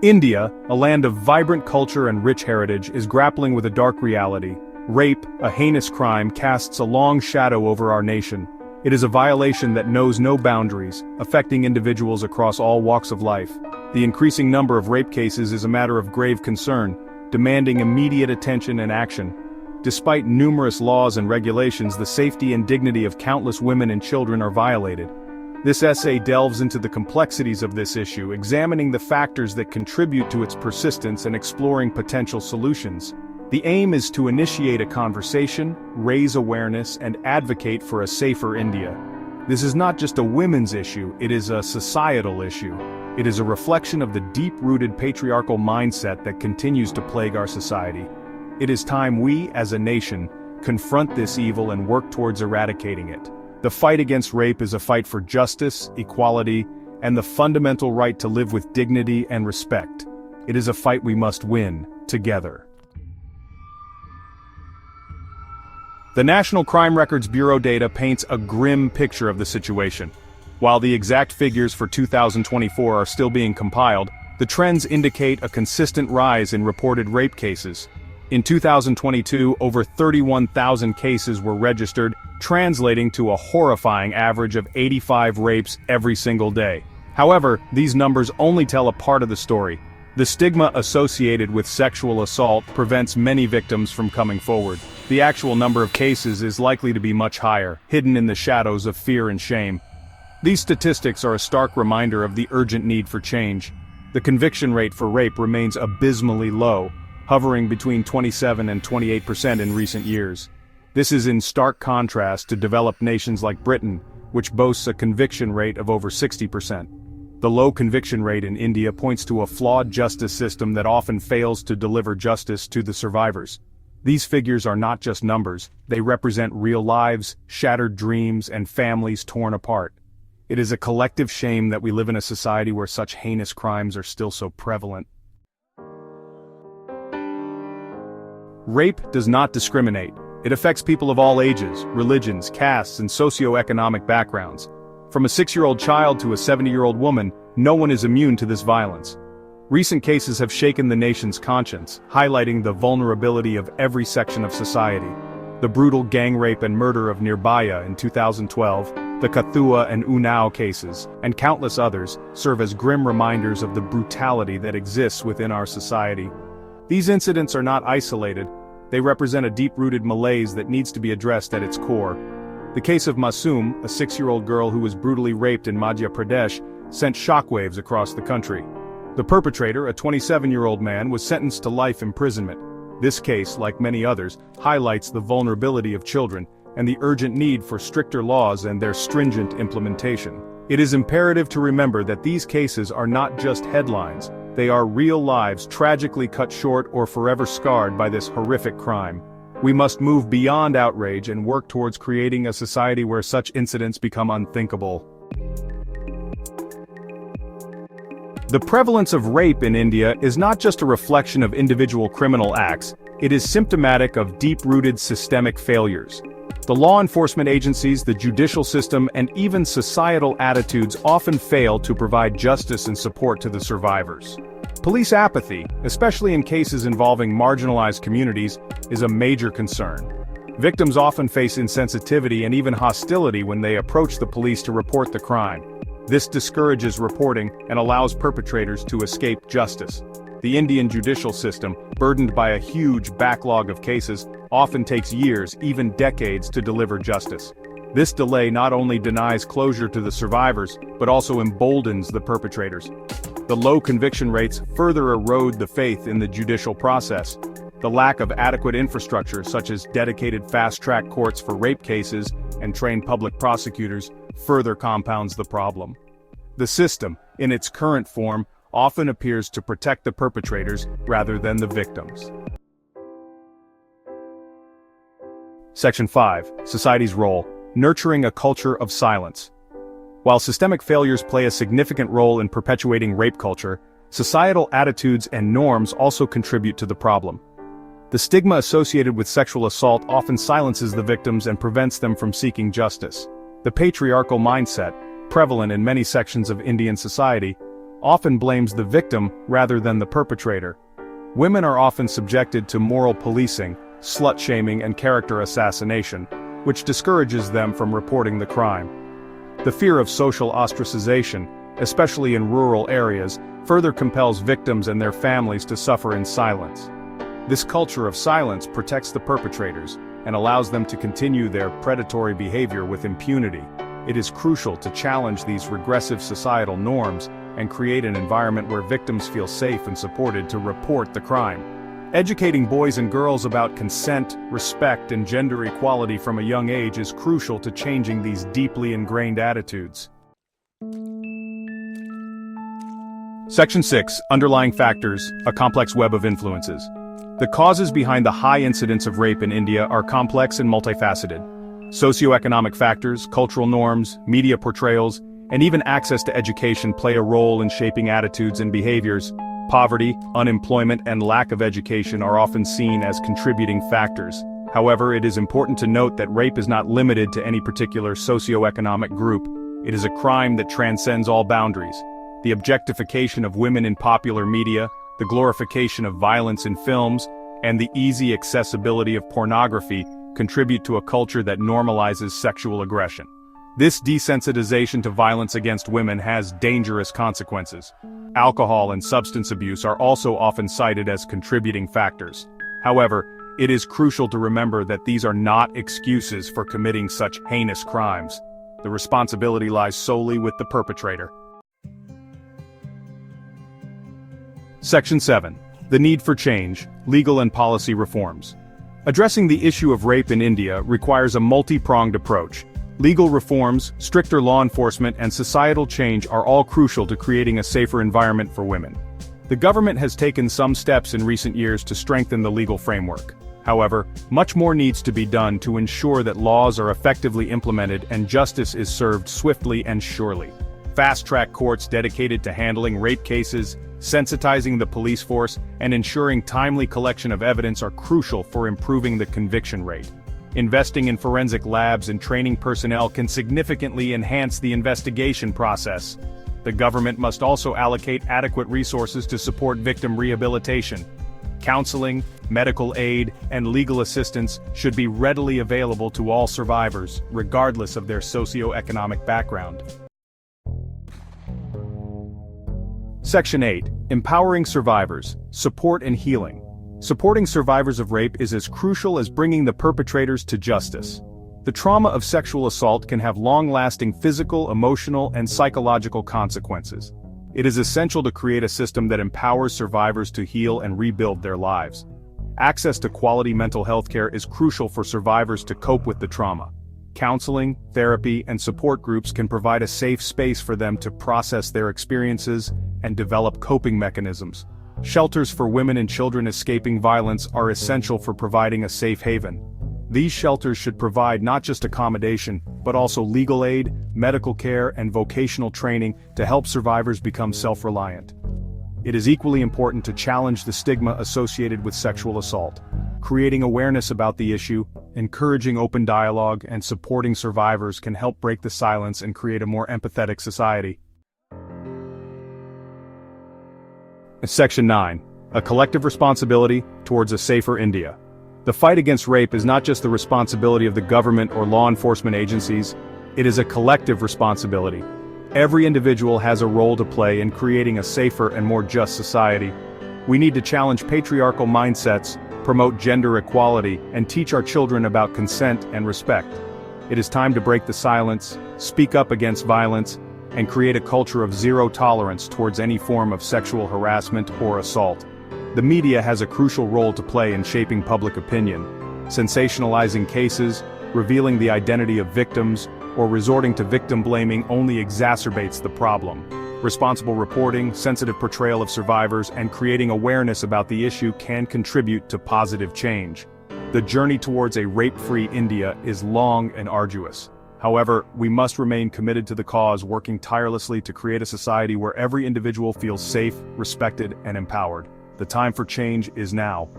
India, a land of vibrant culture and rich heritage, is grappling with a dark reality. Rape, a heinous crime, casts a long shadow over our nation. It is a violation that knows no boundaries, affecting individuals across all walks of life. The increasing number of rape cases is a matter of grave concern, demanding immediate attention and action. Despite numerous laws and regulations, the safety and dignity of countless women and children are violated. This essay delves into the complexities of this issue, examining the factors that contribute to its persistence and exploring potential solutions. The aim is to initiate a conversation, raise awareness, and advocate for a safer India. This is not just a women's issue, it is a societal issue. It is a reflection of the deep-rooted patriarchal mindset that continues to plague our society. It is time we, as a nation, confront this evil and work towards eradicating it. The fight against rape is a fight for justice, equality, and the fundamental right to live with dignity and respect. It is a fight we must win, together. The National Crime Records Bureau data paints a grim picture of the situation. While the exact figures for 2024 are still being compiled, the trends indicate a consistent rise in reported rape cases. In 2022, over 31,000 cases were registered, translating to a horrifying average of 85 rapes every single day. However, these numbers only tell a part of the story. The stigma associated with sexual assault prevents many victims from coming forward. The actual number of cases is likely to be much higher, hidden in the shadows of fear and shame. These statistics are a stark reminder of the urgent need for change. The conviction rate for rape remains abysmally low, hovering between 27 and 28% in recent years. This is in stark contrast to developed nations like Britain, which boasts a conviction rate of over 60%. The low conviction rate in India points to a flawed justice system that often fails to deliver justice to the survivors. These figures are not just numbers, they represent real lives, shattered dreams, and families torn apart. It is a collective shame that we live in a society where such heinous crimes are still so prevalent. Rape does not discriminate. It affects people of all ages, religions, castes, and socioeconomic backgrounds. From a 6-year-old child to a 70-year-old woman, no one is immune to this violence. Recent cases have shaken the nation's conscience, highlighting the vulnerability of every section of society. The brutal gang rape and murder of Nirbhaya in 2012, the Kathua and Unnao cases, and countless others, serve as grim reminders of the brutality that exists within our society. These incidents are not isolated. They represent a deep-rooted malaise that needs to be addressed at its core. The case of Masoom, a 6-year-old girl who was brutally raped in Madhya Pradesh, sent shockwaves across the country. The perpetrator, a 27-year-old man, was sentenced to life imprisonment. This case, like many others, highlights the vulnerability of children and the urgent need for stricter laws and their stringent implementation. It is imperative to remember that these cases are not just headlines. They are real lives tragically cut short or forever scarred by this horrific crime. We must move beyond outrage and work towards creating a society where such incidents become unthinkable. The prevalence of rape in India is not just a reflection of individual criminal acts, it is symptomatic of deep-rooted systemic failures. The law enforcement agencies, the judicial system, and even societal attitudes often fail to provide justice and support to the survivors. Police apathy, especially in cases involving marginalized communities, is a major concern. Victims often face insensitivity and even hostility when they approach the police to report the crime. This discourages reporting and allows perpetrators to escape justice. The Indian judicial system, burdened by a huge backlog of cases, often takes years, even decades, to deliver justice. This delay not only denies closure to the survivors, but also emboldens the perpetrators. The low conviction rates further erode the faith in the judicial process. The lack of adequate infrastructure, such as dedicated fast-track courts for rape cases and trained public prosecutors, further compounds the problem. The system, in its current form, often appears to protect the perpetrators rather than the victims. Section 5. Society's role: nurturing a culture of silence. While systemic failures play a significant role in perpetuating rape culture, societal attitudes and norms also contribute to the problem. The stigma associated with sexual assault often silences the victims and prevents them from seeking justice. The patriarchal mindset, prevalent in many sections of Indian society, often blames the victim rather than the perpetrator. Women are often subjected to moral policing, slut-shaming and character assassination, which discourages them from reporting the crime. The fear of social ostracization, especially in rural areas, further compels victims and their families to suffer in silence. This culture of silence protects the perpetrators and allows them to continue their predatory behavior with impunity. It is crucial to challenge these regressive societal norms and create an environment where victims feel safe and supported to report the crime. Educating boys and girls about consent, respect, and gender equality from a young age is crucial to changing these deeply ingrained attitudes. Section 6. Underlying factors, a complex web of influences. The causes behind the high incidence of rape in India are complex and multifaceted. Socioeconomic factors, cultural norms, media portrayals, and even access to education play a role in shaping attitudes and behaviors. Poverty, unemployment, and lack of education are often seen as contributing factors. However, it is important to note that rape is not limited to any particular socioeconomic group. It is a crime that transcends all boundaries. The objectification of women in popular media, the glorification of violence in films, and the easy accessibility of pornography contribute to a culture that normalizes sexual aggression. This desensitization to violence against women has dangerous consequences. Alcohol and substance abuse are also often cited as contributing factors. However, it is crucial to remember that these are not excuses for committing such heinous crimes. The responsibility lies solely with the perpetrator. Section 7. The need for change, legal and policy reforms. Addressing the issue of rape in India requires a multi-pronged approach. Legal reforms, stricter law enforcement, and societal change are all crucial to creating a safer environment for women. The government has taken some steps in recent years to strengthen the legal framework. However, much more needs to be done to ensure that laws are effectively implemented and justice is served swiftly and surely. Fast-track courts dedicated to handling rape cases, sensitizing the police force, and ensuring timely collection of evidence are crucial for improving the conviction rate. Investing in forensic labs and training personnel can significantly enhance the investigation process. The government must also allocate adequate resources to support victim rehabilitation. Counseling, medical aid, and legal assistance should be readily available to all survivors, regardless of their socioeconomic background. Section 8. Empowering survivors, support and healing. Supporting survivors of rape is as crucial as bringing the perpetrators to justice. The trauma of sexual assault can have long-lasting physical, emotional, and psychological consequences. It is essential to create a system that empowers survivors to heal and rebuild their lives. Access to quality mental health care is crucial for survivors to cope with the trauma. Counseling, therapy, and support groups can provide a safe space for them to process their experiences and develop coping mechanisms. Shelters for women and children escaping violence are essential for providing a safe haven. These shelters should provide not just accommodation, but also legal aid, medical care, and vocational training to help survivors become self-reliant. It is equally important to challenge the stigma associated with sexual assault. Creating awareness about the issue, encouraging open dialogue, and supporting survivors can help break the silence and create a more empathetic society. Section 9. A collective responsibility towards a safer India. The fight against rape is not just the responsibility of the government or law enforcement agencies, it is a collective responsibility. Every individual has a role to play in creating a safer and more just society. We need to challenge patriarchal mindsets, promote gender equality, and teach our children about consent and respect. It is time to break the silence, speak up against violence, and create a culture of zero tolerance towards any form of sexual harassment or assault. The media has a crucial role to play in shaping public opinion. Sensationalizing cases, revealing the identity of victims, or resorting to victim blaming only exacerbates the problem. Responsible reporting, sensitive portrayal of survivors, and creating awareness about the issue can contribute to positive change. The journey towards a rape-free India is long and arduous. However, we must remain committed to the cause, working tirelessly to create a society where every individual feels safe, respected, and empowered. The time for change is now.